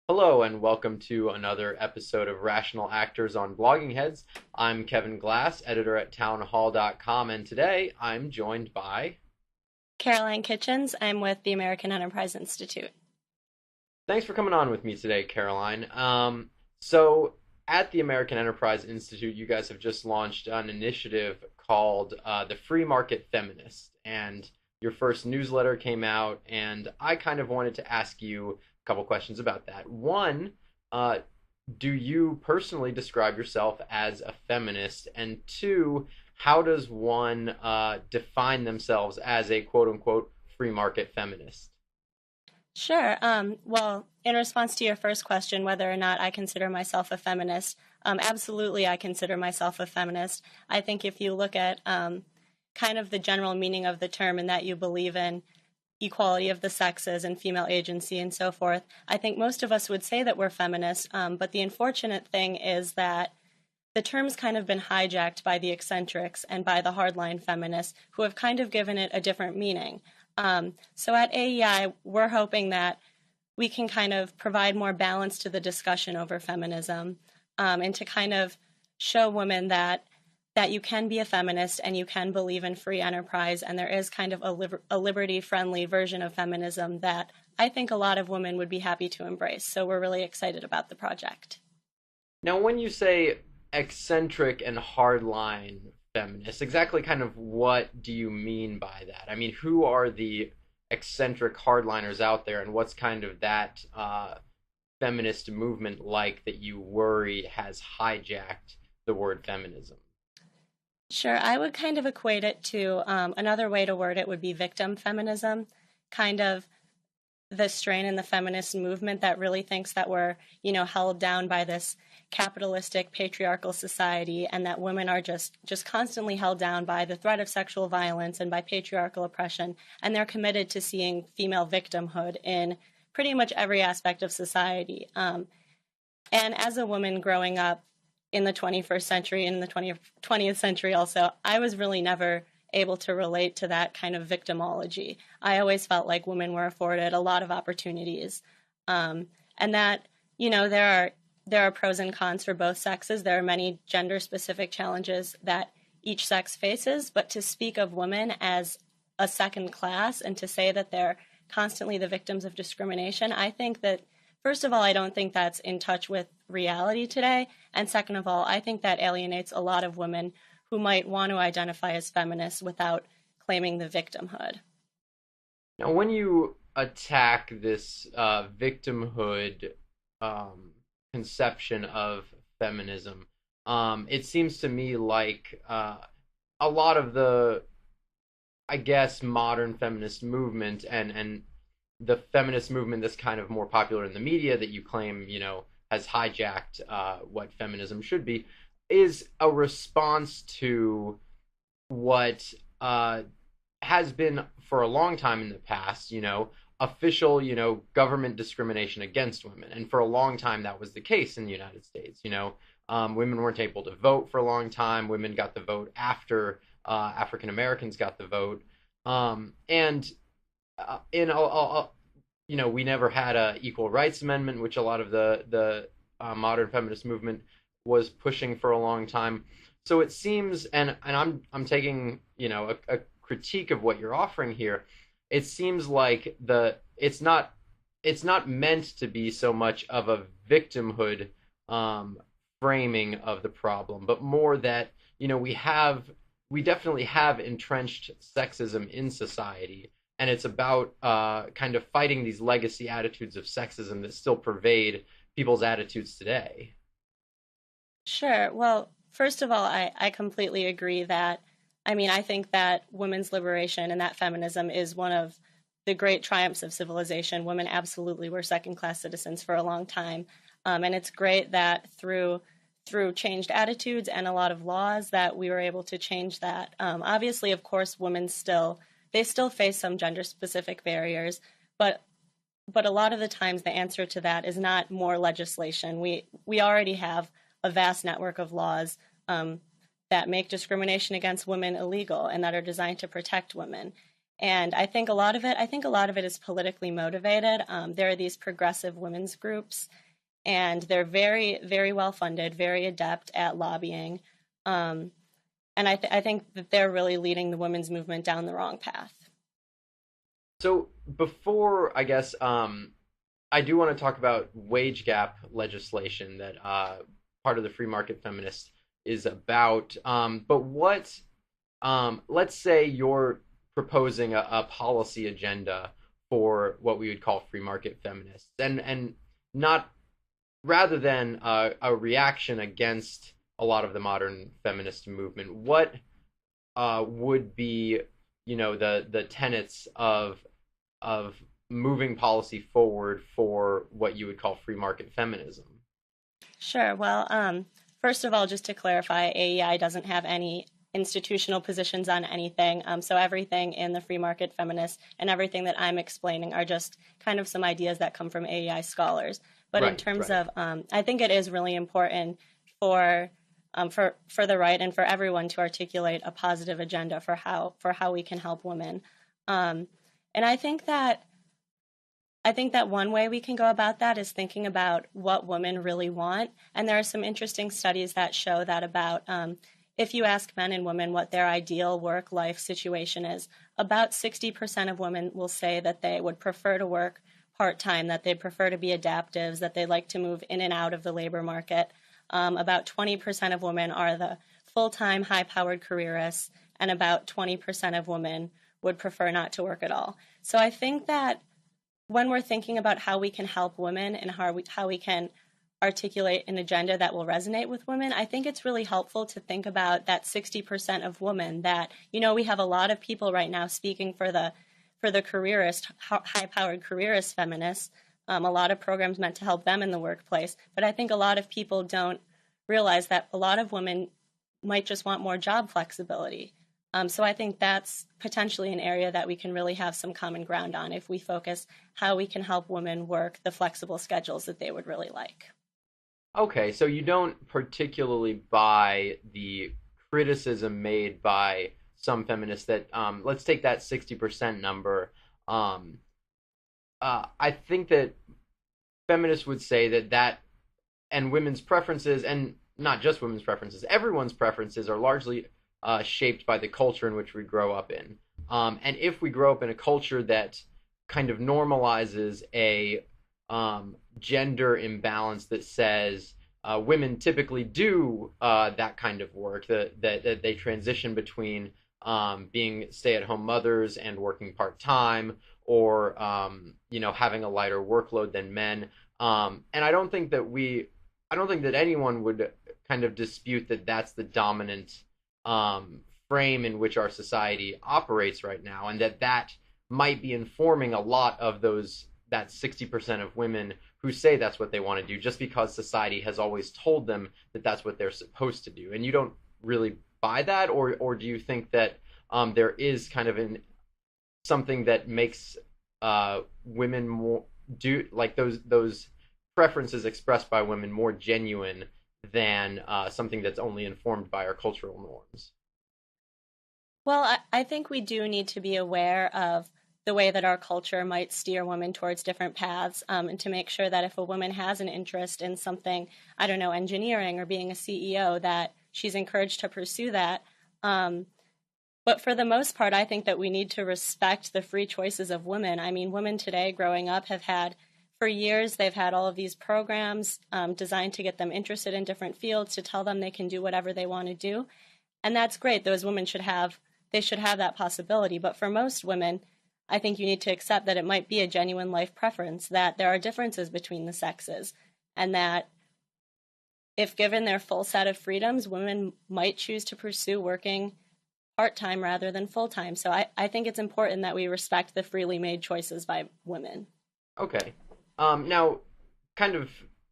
Hello and welcome to another episode of Rational Actors on Blogging Heads. I'm Kevin Glass, editor at townhall.com, and today I'm joined by... Caroline Kitchens. I'm with the American Enterprise Institute. Thanks for coming on with me today, Caroline. So at the American Enterprise Institute, you guys have just launched an initiative called the Free Market Feminist, and your first newsletter came out, and I kind of wanted to ask you a couple questions about that. One, do you personally describe yourself as a feminist? And two, how does one define themselves as a quote unquote free market feminist? Sure. Well, in response to your first question, whether or not I consider myself a feminist, absolutely I consider myself a feminist. I think if you look at kind of the general meaning of the term and that you believe in equality of the sexes and female agency and so forth, I think most of us would say that we're feminists. But the unfortunate thing is that the term's kind of been hijacked by the eccentrics and by the hardline feminists who have kind of given it a different meaning. So at AEI, we're hoping that we can kind of provide more balance to the discussion over feminism, and to kind of show women that you can be a feminist and you can believe in free enterprise, and there is kind of a liberty-friendly version of feminism that I think a lot of women would be happy to embrace. So we're really excited about the project. Now, when you say eccentric and hardline feminists, exactly kind of what do you mean by that? I mean, who are the eccentric hardliners out there, and what's kind of that feminist movement like that you worry has hijacked the word feminism? Sure, I would kind of equate it to another way to word it would be victim feminism, kind of the strain in the feminist movement that really thinks that we're, held down by this capitalistic patriarchal society, and that women are just constantly held down by the threat of sexual violence and by patriarchal oppression, and they're committed to seeing female victimhood in pretty much every aspect of society. And as a woman growing up in the 21st century and in the 20th century also, I was really never able to relate to that kind of victimology. I always felt like women were afforded a lot of opportunities, and that there are pros and cons for both sexes. There are many gender-specific challenges that each sex faces, but to speak of women as a second class and to say that they're constantly the victims of discrimination, I think that, first of all, I don't think that's in touch with reality today, and second of all, I think that alienates a lot of women who might want to identify as feminists without claiming the victimhood. Now, when you attack this victimhood conception of feminism, it seems to me like a lot of the, I guess, modern feminist movement and the feminist movement that's kind of more popular in the media that you claim, has hijacked what feminism should be, is a response to what has been for a long time in the past, official, government discrimination against women. And for a long time, that was the case in the United States. Women weren't able to vote for a long time. Women got the vote after African Americans got the vote. And we never had a equal rights amendment, which a lot of the modern feminist movement was pushing for a long time. So it seems, and I'm taking a critique of what you're offering here. It seems like it's not meant to be so much of a victimhood framing of the problem, but more that we definitely have entrenched sexism in society, and it's about kind of fighting these legacy attitudes of sexism that still pervade people's attitudes today. Sure. Well, first of all, I completely agree that, I think that women's liberation and that feminism is one of the great triumphs of civilization. Women absolutely were second-class citizens for a long time. And it's great that through changed attitudes and a lot of laws that we were able to change that. Obviously, of course, women still face some gender-specific barriers, but a lot of the times the answer to that is not more legislation. We already have a vast network of laws that make discrimination against women illegal and that are designed to protect women. And I think a lot of it is politically motivated. There are these progressive women's groups, and they're very, very well funded, very adept at lobbying. Um, and I think that they're really leading the women's movement down the wrong path. So before, I guess, I do want to talk about wage gap legislation that part of the free market feminist is about. But what, let's say you're proposing a policy agenda for what we would call free market feminists, and not rather than a reaction against a lot of the modern feminist movement. What would be, the tenets of moving policy forward for what you would call free market feminism? Sure. Well, first of all, just to clarify, AEI doesn't have any institutional positions on anything. So everything in the free market feminist and everything that I'm explaining are just kind of some ideas that come from AEI scholars. But in Right, terms right. of, I think it is really important for for the right and for everyone to articulate a positive agenda for how we can help women. Um, and I think that one way we can go about that is thinking about what women really want. And there are some interesting studies that show that about if you ask men and women what their ideal work life situation is, about 60% of women will say that they would prefer to work part time, that they prefer to be adaptives, that they like to move in and out of the labor market. About 20% of women are the full time, high powered careerists, and about 20% of women would prefer not to work at all. So I think that when we're thinking about how we can help women and how we can articulate an agenda that will resonate with women, I think it's really helpful to think about that 60% of women that, we have a lot of people right now speaking for the careerist, high-powered careerist feminists, a lot of programs meant to help them in the workplace. But I think a lot of people don't realize that a lot of women might just want more job flexibility. So I think that's potentially an area that we can really have some common ground on if we focus how we can help women work the flexible schedules that they would really like. Okay, so you don't particularly buy the criticism made by some feminists that, let's take that 60% number. Um, I think that feminists would say that and women's preferences, and not just women's preferences, everyone's preferences are largely shaped by the culture in which we grow up in. And if we grow up in a culture that kind of normalizes a gender imbalance that says women typically do that kind of work, that they transition between being stay-at-home mothers and working part-time, or having a lighter workload than men. And I don't think that anyone would kind of dispute that that's the dominant frame in which our society operates right now, and that might be informing a lot of that 60% of women who say that's what they want to do, just because society has always told them that that's what they're supposed to do. And you don't really buy that, or do you think that there is kind of something that makes women more do like those preferences expressed by women more genuine than something that's only informed by our cultural norms? Well, I think we do need to be aware of the way that our culture might steer women towards different paths, and to make sure that if a woman has an interest in something, I don't know, engineering or being a CEO, that she's encouraged to pursue that. Um, but for the most part, I think that we need to respect the free choices of women. I mean, women today growing up have had, for years, they've had all of these programs designed to get them interested in different fields, to tell them they can do whatever they want to do. And that's great. Those women they should have that possibility. But for most women, I think you need to accept that it might be a genuine life preference, that there are differences between the sexes, and that if given their full set of freedoms, women might choose to pursue working part-time rather than full-time. So I think it's important that we respect the freely made choices by women. Okay. Now, kind of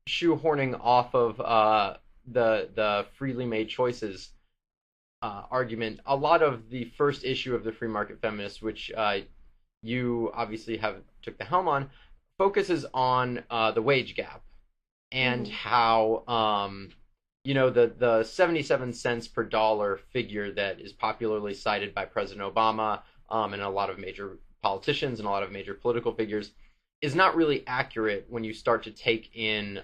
shoehorning off of the freely made choices argument, a lot of the first issue of the free market feminist, which you obviously have took the helm on, focuses on the wage gap, and Mm-hmm. how the 77 cents per dollar figure that is popularly cited by President Obama and a lot of major politicians and a lot of major political figures, is not really accurate when you start to take in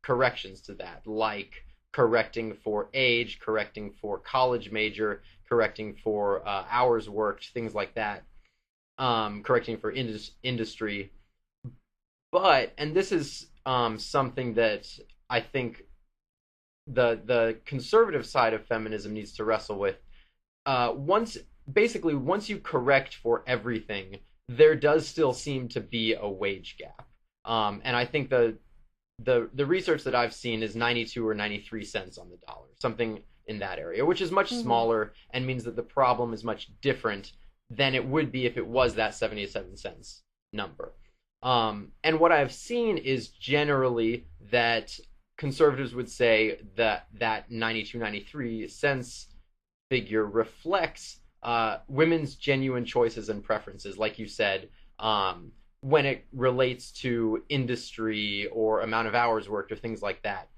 corrections to that, like correcting for age, correcting for college major, correcting for hours worked, things like that, correcting for industry. But, and this is something that I think the conservative side of feminism needs to wrestle with. Once you correct for everything, there does still seem to be a wage gap. And I think the research that I've seen is 92 or 93 cents on the dollar, something in that area, which is much smaller and means that the problem is much different than it would be if it was that 77 cents number. And what I've seen is generally that conservatives would say that that 92, 93 cents figure reflects women's genuine choices and preferences, like you said, when it relates to industry or amount of hours worked or things like that.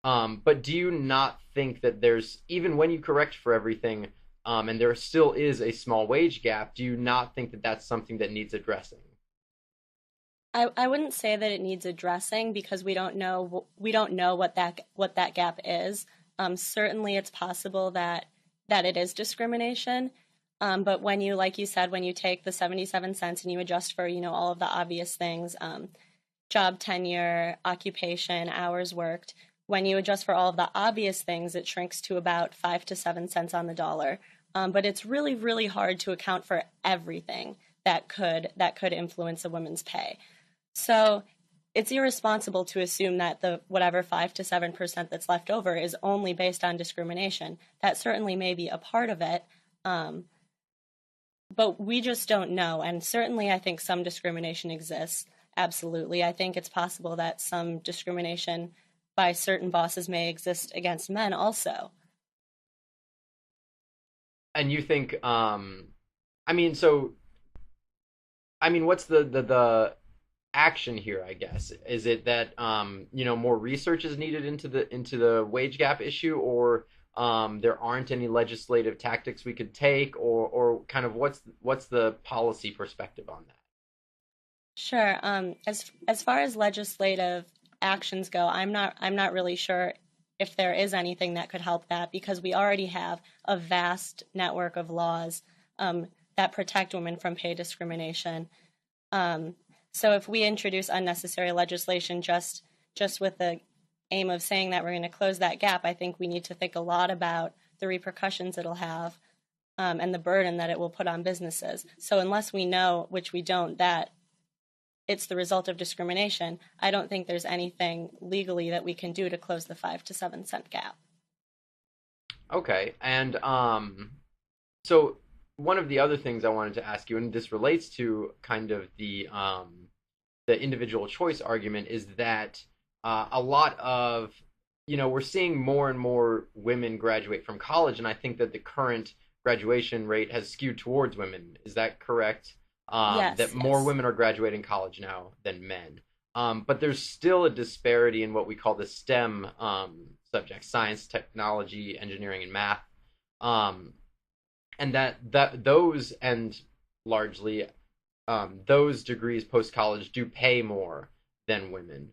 But do you not think that there's, even when you correct for everything, and there still is a small wage gap, do you not think that that's something that needs addressing? I wouldn't say that it needs addressing because we don't know what that gap is. Certainly, it's possible that it is discrimination. But when you, like you said, when you take the 77 cents and you adjust for, all of the obvious things, job tenure, occupation, hours worked, when you adjust for all of the obvious things, it shrinks to about 5 to 7 cents on the dollar. But it's really, really hard to account for everything that could influence a woman's pay. So it's irresponsible to assume that the whatever 5 to 7% that's left over is only based on discrimination. That certainly may be a part of it, but we just don't know. And certainly, I think some discrimination exists. Absolutely, I think it's possible that some discrimination by certain bosses may exist against men also. And you think, I mean, so I mean, what's the action here, I guess? Is it that more research is needed into the wage gap issue, or there aren't any legislative tactics we could take, or kind of what's the policy perspective on that? Sure. As far as legislative actions go, I'm not really sure if there is anything that could help that because we already have a vast network of laws that protect women from pay discrimination. So if we introduce unnecessary legislation just with the aim of saying that we're going to close that gap, I think we need to think a lot about the repercussions it'll have and the burden that it will put on businesses. So unless we know, which we don't, that it's the result of discrimination, I don't think there's anything legally that we can do to close the 5 to 7 cent gap. Okay, and so one of the other things I wanted to ask you, and this relates to kind of the individual choice argument, is that a lot of we're seeing more and more women graduate from college, and I think that the current graduation rate has skewed towards women. Is that correct? Yes, That more yes. women are graduating college now than men. But there's still a disparity in what we call the STEM subjects: science, technology, engineering, and math. Um, and that those and largely those degrees post college do pay more than women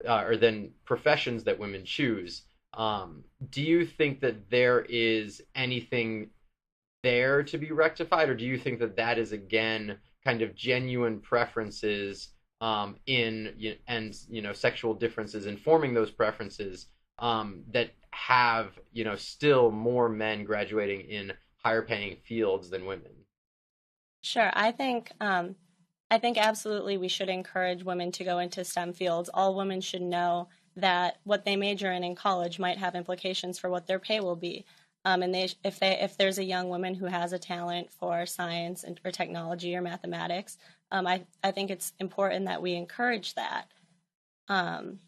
or than professions that women choose. Do you think that there is anything there to be rectified, or do you think that that is again kind of genuine preferences and sexual differences informing those preferences that have still more men graduating in higher paying fields than women? Sure. I think absolutely we should encourage women to go into STEM fields. All women should know that what they major in college might have implications for what their pay will be. And if there's a young woman who has a talent for science or technology or mathematics, I think it's important that we encourage that. Um,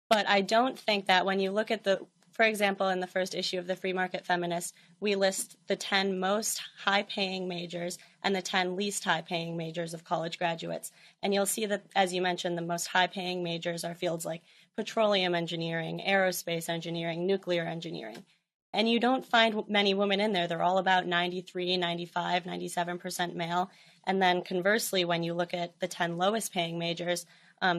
but I don't think that when you look at for example, in the first issue of the Free Market Feminist, we list the 10 most high paying majors and the 10 least high paying majors of college graduates. And you'll see that, as you mentioned, the most high paying majors are fields like petroleum engineering, aerospace engineering, nuclear engineering. And you don't find many women in there. They're all about 93, 95, 97% male. And then conversely, when you look at the 10 lowest paying majors,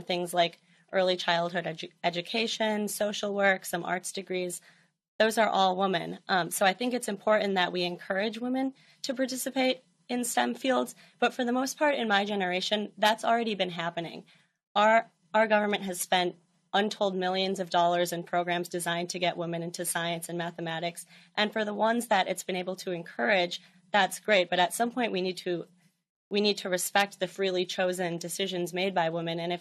things like early childhood education, social work, some arts degrees, those are all women. So I think it's important that we encourage women to participate in STEM fields. But for the most part, in my generation, that's already been happening. Our government has spent untold millions of dollars in programs designed to get women into science and mathematics. And for the ones that it's been able to encourage, that's great. But at some point, we need to respect the freely chosen decisions made by women. And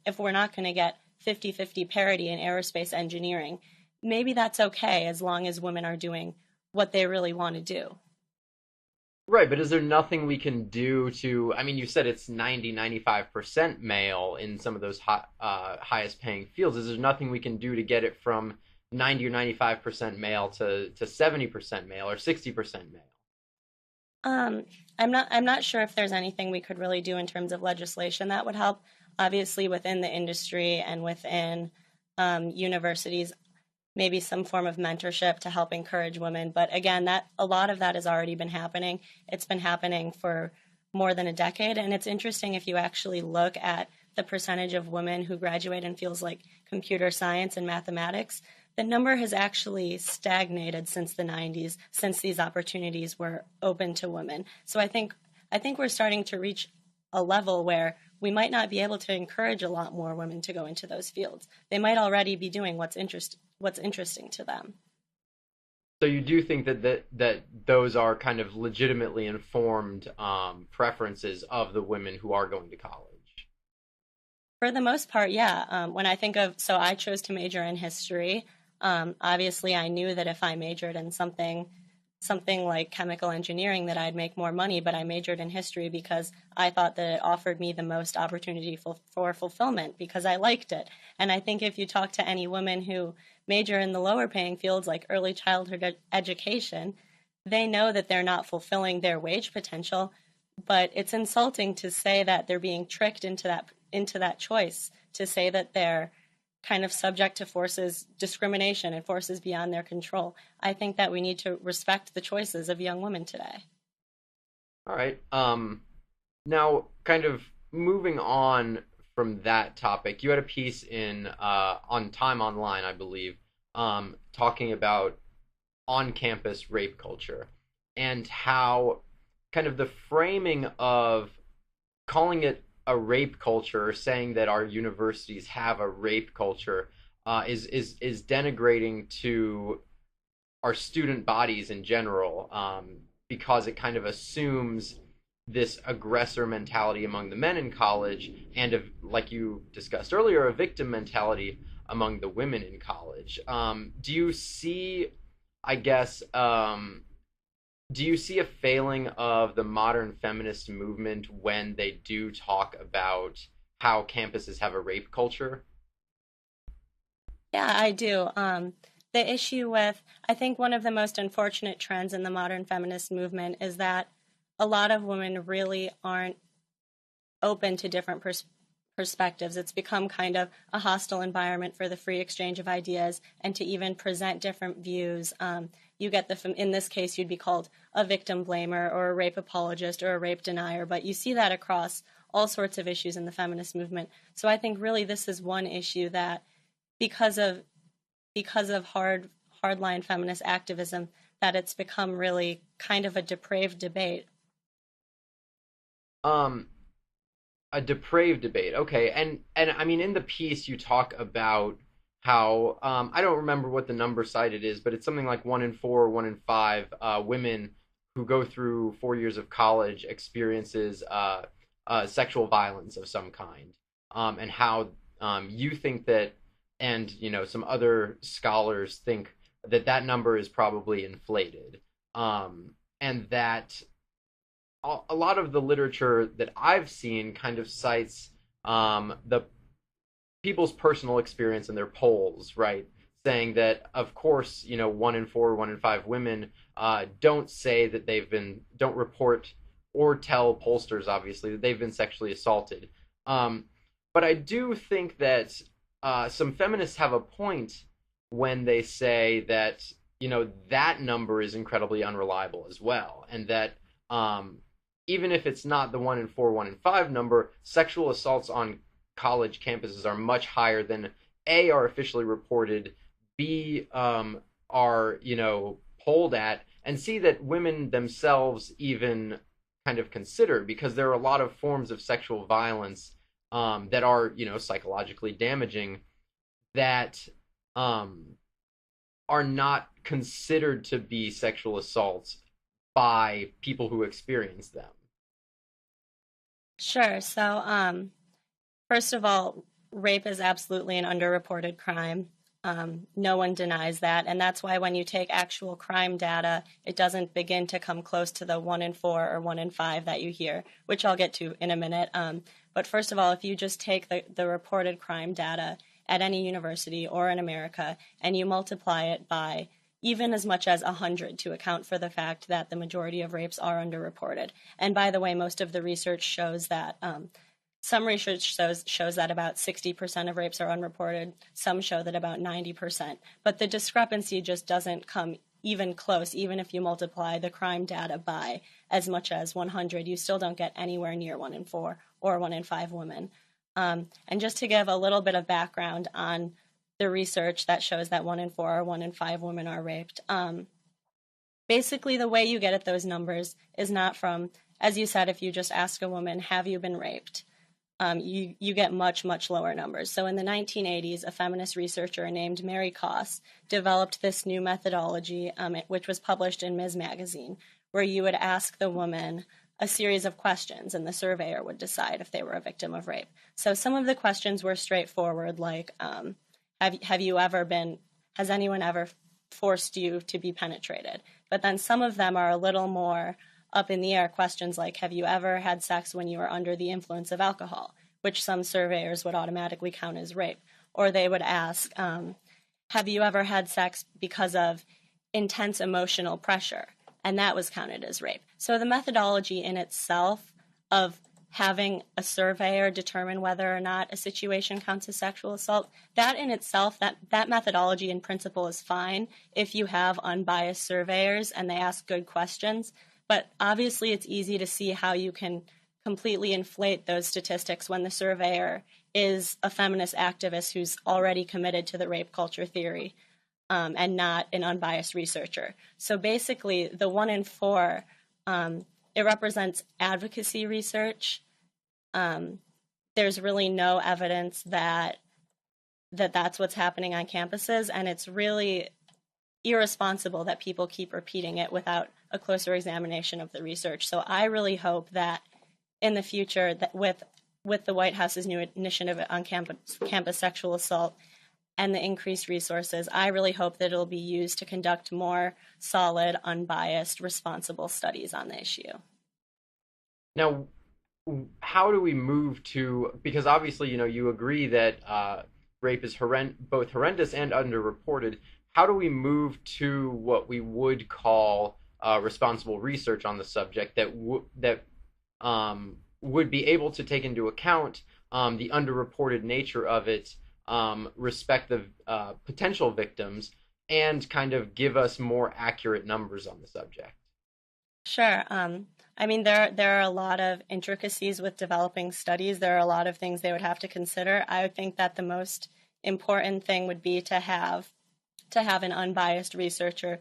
if we're not going to get 50-50 parity in aerospace engineering, maybe that's okay as long as women are doing what they really want to do. Right, but is there nothing we can do to, I mean, you said it's 95% male in some of those highest paying fields. Is there nothing we can do to get it from 90 or 95% male to 70% male or 60% male? I'm not sure if there's anything we could really do in terms of legislation that would help. Obviously, within the industry and within universities, maybe some form of mentorship to help encourage women. But again, that a lot of that has already been happening. It's been happening for more than a decade, and it's interesting if you actually look at the percentage of women who graduate in fields like computer science and mathematics. The number has actually stagnated since the 90s, since these opportunities were open to women. So I think we're starting to reach a level where we might not be able to encourage a lot more women to go into those fields. They might already be doing what's interesting to them. So you do think that those are kind of legitimately informed preferences of the women who are going to college? For the most part, yeah. When I think of, so I chose to major in history. Obviously, I knew that if I majored in something like chemical engineering, that I'd make more money, but I majored in history because I thought that it offered me the most opportunity for fulfillment because I liked it. And I think if you talk to any women who major in the lower paying fields like early childhood education, they know that they're not fulfilling their wage potential, but it's insulting to say that they're being tricked into that choice, to say that they're kind of subject to forces, discrimination and forces beyond their control. I think that we need to respect the choices of young women today. All right. Now, kind of moving on from that topic, you had a piece in on Time Online, I believe, talking about on-campus rape culture and how kind of the framing of calling it a rape culture, or saying that our universities have a rape culture, is denigrating to our student bodies in general, because it kind of assumes this aggressor mentality among the men in college, and like you discussed earlier, a victim mentality among the women in college. Do you see, I guess, do you see a failing of the modern feminist movement when they do talk about how campuses have a rape culture? Yeah, I do. The issue with, I think one of the most unfortunate trends in the modern feminist movement is that a lot of women really aren't open to different perspectives. It's become kind of a hostile environment for the free exchange of ideas and to even present different views. You get in this case, you'd be called a victim blamer or a rape apologist or a rape denier, but you see that across all sorts of issues in the feminist movement. So I think really this is one issue that because of hardline feminist activism, that it's become really kind of a depraved debate. Um, a depraved debate. Okay, and I mean in the piece you talk about how I don't remember what the number cited is, but it's something like 1 in 4, 1 in 5 women who go through 4 years of college experiences sexual violence of some kind, and how you think that, and some other scholars think that that number is probably inflated, and that a lot of the literature that I've seen kind of cites the people's personal experience in their polls, right? Saying that, of course, 1 in 4, 1 in 5 women don't say that don't report or tell pollsters, obviously, that they've been sexually assaulted. But I do think that some feminists have a point when they say that that number is incredibly unreliable as well, and that um, even if it's not the 1 in 4, 1 in 5 number, sexual assaults on college campuses are much higher than A, are officially reported, B, are, polled at, and C, that women themselves even kind of consider, because there are a lot of forms of sexual violence that are, psychologically damaging, that um, are not considered to be sexual assaults by people who experience them. Sure. So, first of all, rape is absolutely an underreported crime. No one denies that. And that's why when you take actual crime data, it doesn't begin to come close to the 1 in 4 or 1 in 5 that you hear, which I'll get to in a minute. But first of all, if you just take the reported crime data at any university or in America and you multiply it by even as much as 100 to account for the fact that the majority of rapes are underreported. And by the way, most of the research shows that some research shows that about 60% of rapes are unreported. Some show that about 90%. But the discrepancy just doesn't come even close. Even if you multiply the crime data by as much as 100, you still don't get anywhere near 1 in 4 or 1 in 5 women. And just to give a little bit of background on the research that shows that 1 in 4 or 1 in 5 women are raped, basically the way you get at those numbers is not from, as you said, if you just ask a woman, have you been raped? You get much, much lower numbers. So in the 1980s, a feminist researcher named Mary Koss developed this new methodology, which was published in Ms. Magazine, where you would ask the woman a series of questions, and the surveyor would decide if they were a victim of rape. So some of the questions were straightforward, like, has anyone ever forced you to be penetrated? But then some of them are a little more up in the air questions, like, have you ever had sex when you were under the influence of alcohol, which some surveyors would automatically count as rape. Or they would ask, have you ever had sex because of intense emotional pressure? And that was counted as rape. So the methodology in itself of having a surveyor determine whether or not a situation counts as sexual assault, that in itself, that methodology in principle is fine if you have unbiased surveyors and they ask good questions. But obviously, it's easy to see how you can completely inflate those statistics when the surveyor is a feminist activist who's already committed to the rape culture theory and not an unbiased researcher. So basically, the 1 in 4, it represents advocacy research. There's really no evidence that that's what's happening on campuses, and it's really irresponsible that people keep repeating it without a closer examination of the research. So I really hope that in the future, that with the White House's new initiative on campus sexual assault and the increased resources, I really hope that it'll be used to conduct more solid, unbiased, responsible studies on the issue. Now, how do we move to, because obviously, you agree that rape is both horrendous and underreported. How do we move to what we would call responsible research on the subject that would be able to take into account the underreported nature of it, respect the potential victims, and kind of give us more accurate numbers on the subject? Sure. I mean, there are a lot of intricacies with developing studies. There are a lot of things they would have to consider. I would think that the most important thing would be to have an unbiased researcher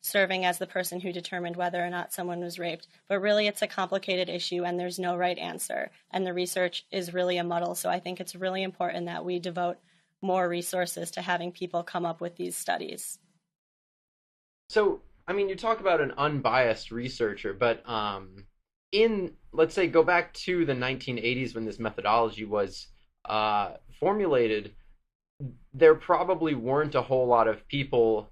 serving as the person who determined whether or not someone was raped. But really, it's a complicated issue, and there's no right answer. And the research is really a muddle. So I think it's really important that we devote more resources to having people come up with these studies. So, I mean, you talk about an unbiased researcher, but let's say, go back to the 1980s when this methodology was formulated, there probably weren't a whole lot of people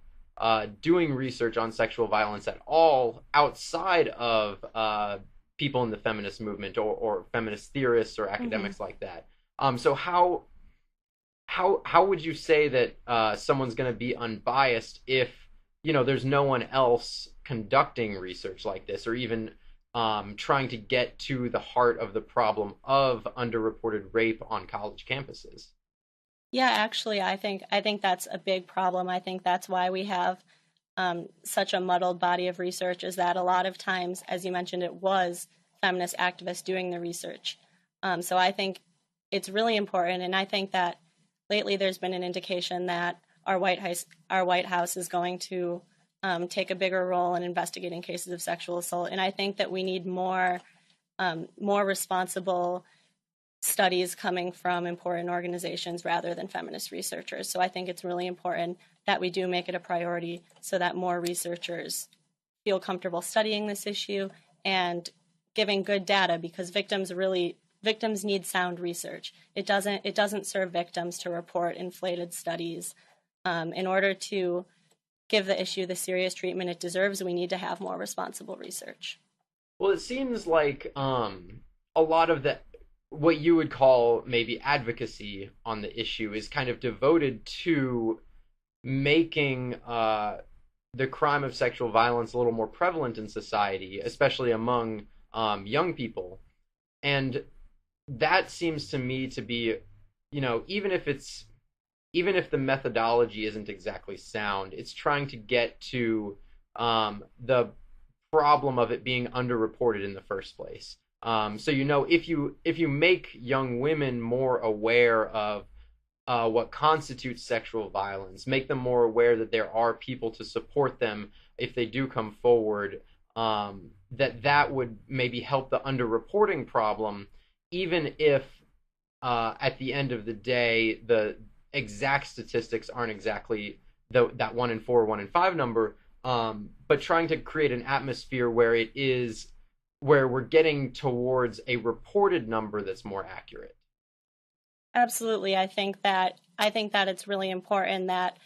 doing research on sexual violence at all outside of people in the feminist movement or feminist theorists or academics Mm-hmm. like that. So how would you say that someone's going to be unbiased if there's no one else conducting research like this, or even trying to get to the heart of the problem of underreported rape on college campuses? Yeah, actually, I think that's a big problem. I think that's why we have such a muddled body of research. Is that a lot of times, as you mentioned, it was feminist activists doing the research. So I think it's really important, and I think that lately there's been an indication that our White House is going to take a bigger role in investigating cases of sexual assault, and I think that we need more responsible studies coming from important organizations rather than feminist researchers. So I think it's really important that we do make it a priority so that more researchers feel comfortable studying this issue and giving good data, because victims need sound research. It doesn't serve victims to report inflated studies. In order to give the issue the serious treatment it deserves, we need to have more responsible research. Well, it seems like a lot of the what you would call maybe advocacy on the issue is kind of devoted to making the crime of sexual violence a little more prevalent in society, especially among young people. And that seems to me to be, even if the methodology isn't exactly sound, it's trying to get to the problem of it being underreported in the first place. So if you make young women more aware of what constitutes sexual violence, make them more aware that there are people to support them if they do come forward, that would maybe help the underreporting problem, even if at the end of the day the exact statistics aren't exactly that 1 in 4, 1 in 5 number, but trying to create an atmosphere where we're getting towards a reported number that's more accurate. Absolutely. I think that it's really important that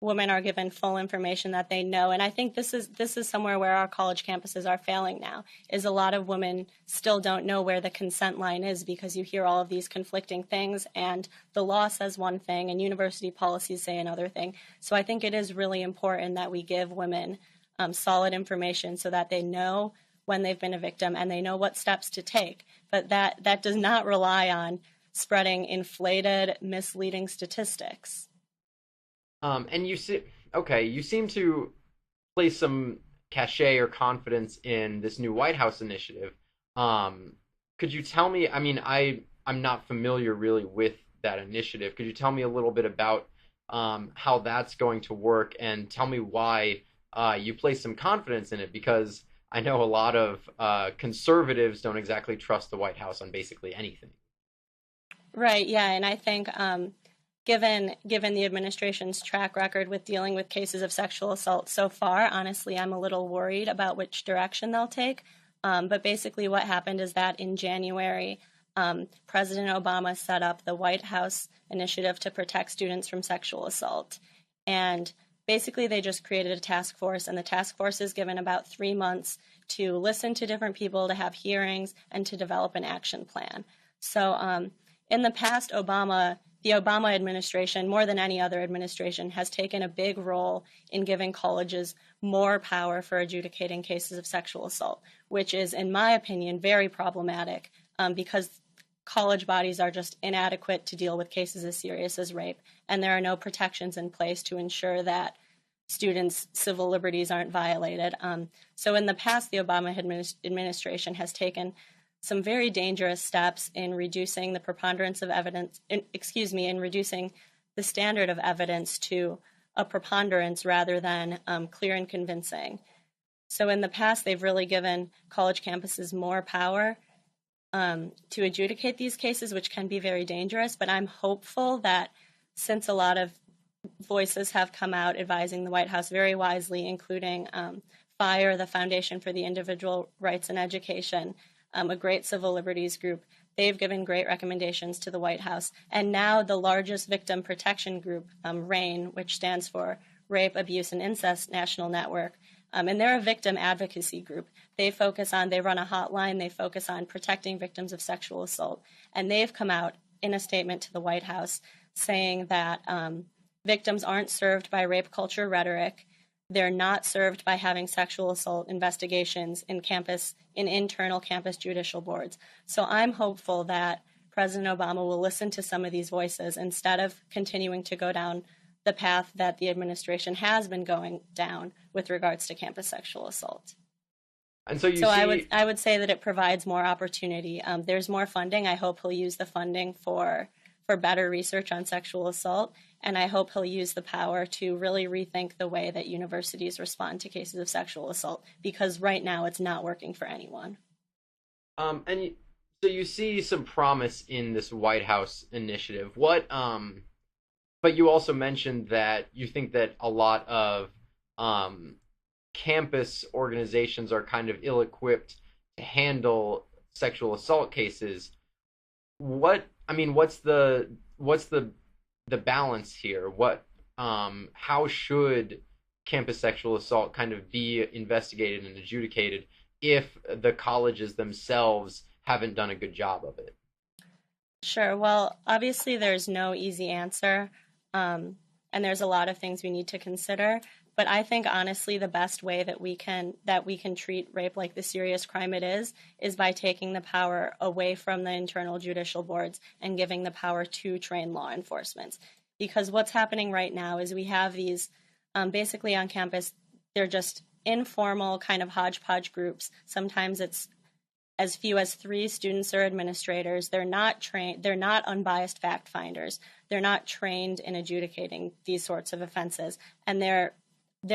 women are given full information that they know. And I think this is somewhere where our college campuses are failing now. Is a lot of women still don't know where the consent line is, because you hear all of these conflicting things, and the law says one thing and university policies say another thing. So I think it is really important that we give women solid information so that they know when they've been a victim and they know what steps to take. But that does not rely on spreading inflated, misleading statistics. And you seem to place some cachet or confidence in this new White House initiative. Could you tell me? I mean, I'm not familiar really with that initiative. Could you tell me a little bit about how that's going to work, and tell me why you place some confidence in it? Because I know a lot of conservatives don't exactly trust the White House on basically anything. Right, yeah, and I think given the administration's track record with dealing with cases of sexual assault so far, honestly, I'm a little worried about which direction they'll take. But basically, what happened is that in January, President Obama set up the White House Initiative to Protect Students from Sexual Assault. And basically, they just created a task force, and the task force is given about 3 months to listen to different people, to have hearings, and to develop an action plan. So, in the past, the Obama administration, more than any other administration, has taken a big role in giving colleges more power for adjudicating cases of sexual assault, which is, in my opinion, very problematic, because college bodies are just inadequate to deal with cases as serious as rape, and there are no protections in place to ensure that students' civil liberties aren't violated. So in the past, the Obama administration has taken some very dangerous steps in reducing the preponderance of evidence, in reducing the standard of evidence to a preponderance rather than clear and convincing. So in the past, they've really given college campuses more power to adjudicate these cases, which can be very dangerous. But I'm hopeful that, since a lot of voices have come out advising the White House very wisely, including FIRE, the Foundation for the Individual Rights in Education, a great civil liberties group. They've given great recommendations to the White House. And now the largest victim protection group, RAIN, which stands for Rape, Abuse, and Incest National Network, and they're a victim advocacy group. They run a hotline, they focus on protecting victims of sexual assault. And they've come out in a statement to the White House saying that victims aren't served by rape culture rhetoric. They're not served by having sexual assault investigations in internal campus judicial boards. So I'm hopeful that President Obama will listen to some of these voices instead of continuing to go down the path that the administration has been going down with regards to campus sexual assault. And so you So see, I would say that it provides more opportunity. There's more funding. I hope he'll use the funding for better research on sexual assault, and I hope he'll use the power to really rethink the way that universities respond to cases of sexual assault, because right now it's not working for anyone. and so you see some promise in this White House initiative. But you also mentioned that you think that a lot of um, campus organizations are kind of ill-equipped to handle sexual assault cases. What's the balance here? How should campus sexual assault kind of be investigated and adjudicated if the colleges themselves haven't done a good job of it? Sure. Well, obviously, there's no easy answer, and there's a lot of things we need to consider. But I think honestly, the best way that we can treat rape like the serious crime it is by taking the power away from the internal judicial boards and giving the power to trained law enforcement. Because what's happening right now is we have these basically on campus, they're just informal kind of hodgepodge groups. Sometimes it's as few as three students or administrators. They're not trained, they're not unbiased fact finders. They're not trained in adjudicating these sorts of offenses. And they're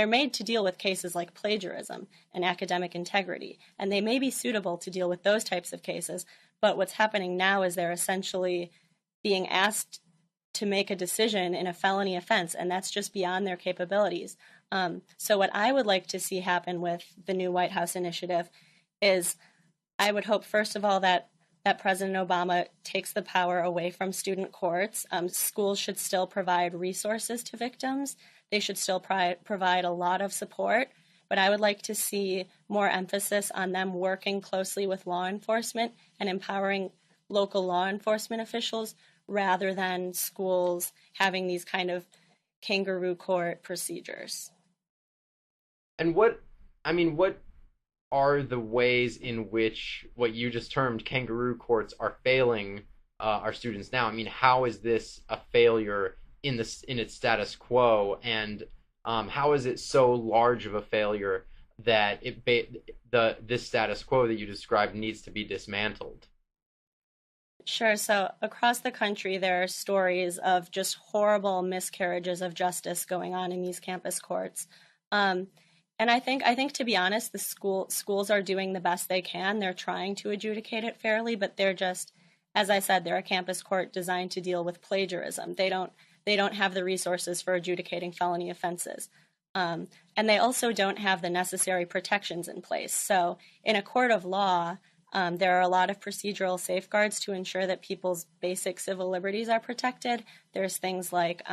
made to deal with cases like plagiarism and academic integrity. And they may be suitable to deal with those types of cases. But what's happening now is they're essentially being asked to make a decision in a felony offense, and that's just beyond their capabilities. So what I would like to see happen with the new White House initiative is I would hope, first of all, that President Obama takes the power away from student courts. Schools should still provide resources to victims. They should still provide a lot of support. But I would like to see more emphasis on them working closely with law enforcement and empowering local law enforcement officials rather than schools having these kind of kangaroo court procedures. And what are the ways in which what you just termed kangaroo courts are failing our students now? I mean, how is this a failure in its status quo, and how is it so large of a failure that this status quo that you described needs to be dismantled? Sure. So across the country, there are stories of just horrible miscarriages of justice going on in these campus courts. And I think to be honest, the schools are doing the best they can. They're trying to adjudicate it fairly, but they're just, as I said, they're a campus court designed to deal with plagiarism. They don't have the resources for adjudicating felony offenses. And they also don't have the necessary protections in place. So in a court of law, there are a lot of procedural safeguards to ensure that people's basic civil liberties are protected. There's things like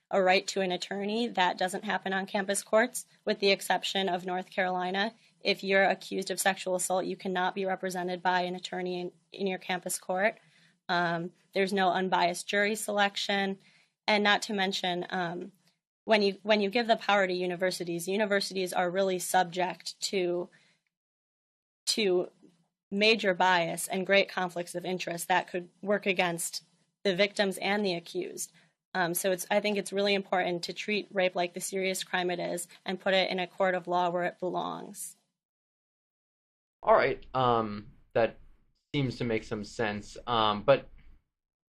a right to an attorney. That doesn't happen on campus courts, with the exception of North Carolina. If you're accused of sexual assault, you cannot be represented by an attorney in your campus court. There's no unbiased jury selection. And not to mention, when you give the power to universities are really subject to major bias and great conflicts of interest that could work against the victims and the accused. So I think it's really important to treat rape like the serious crime it is and put it in a court of law where it belongs. All right, that seems to make some sense. But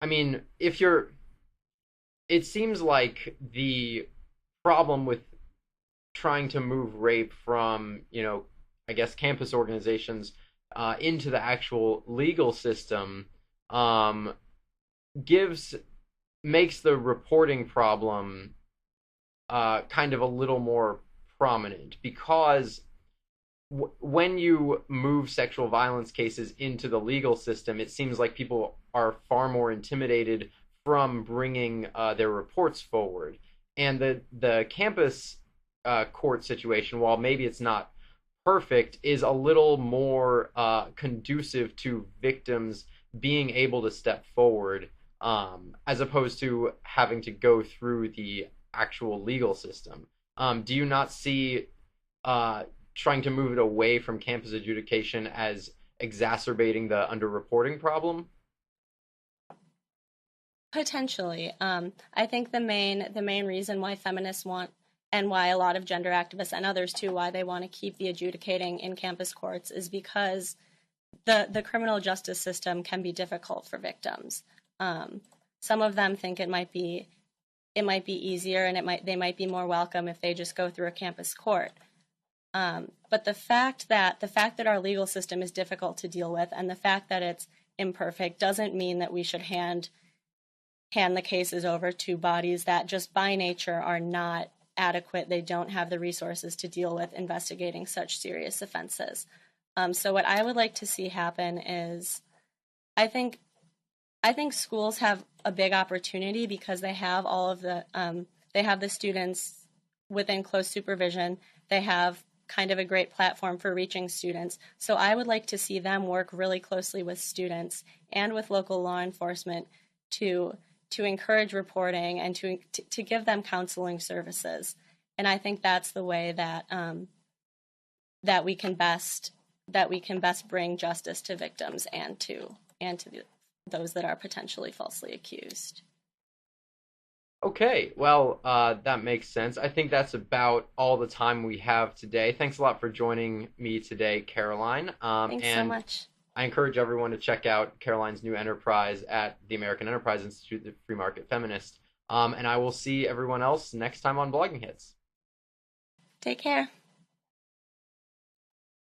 I mean, it seems like the problem with trying to move rape from, I guess, campus organizations into the actual legal system gives makes the reporting problem kind of a little more prominent, because when you move sexual violence cases into the legal system, it seems like people are far more intimidated from bringing their reports forward. And the campus court situation, while maybe it's not perfect, is a little more conducive to victims being able to step forward, as opposed to having to go through the actual legal system. Do you not see trying to move it away from campus adjudication as exacerbating the underreporting problem? Potentially. I think the main reason why feminists want, and why a lot of gender activists and others too, why they want to keep the adjudicating in campus courts is because the criminal justice system can be difficult for victims. Um, some of them think it might be easier, and they might be more welcome if they just go through a campus court. But the fact that our legal system is difficult to deal with, and the fact that it's imperfect, doesn't mean that we should hand the cases over to bodies that just by nature are not adequate. They don't have the resources to deal with investigating such serious offenses. So what I would like to see happen is, I think I think schools have a big opportunity because they have the students within close supervision. They have kind of a great platform for reaching students. So I would like to see them work really closely with students and with local law enforcement to encourage reporting and to give them counseling services. And I think that's the way that we can best bring justice to victims and to those that are potentially falsely accused. Okay, well, that makes sense. I think that's about all the time we have today. Thanks a lot for joining me today, Caroline. Thanks so And much. I encourage everyone to check out Caroline's new enterprise at the American Enterprise Institute, the Free Market Feminist. And I will see everyone else next time on Blogging Hits. Take care.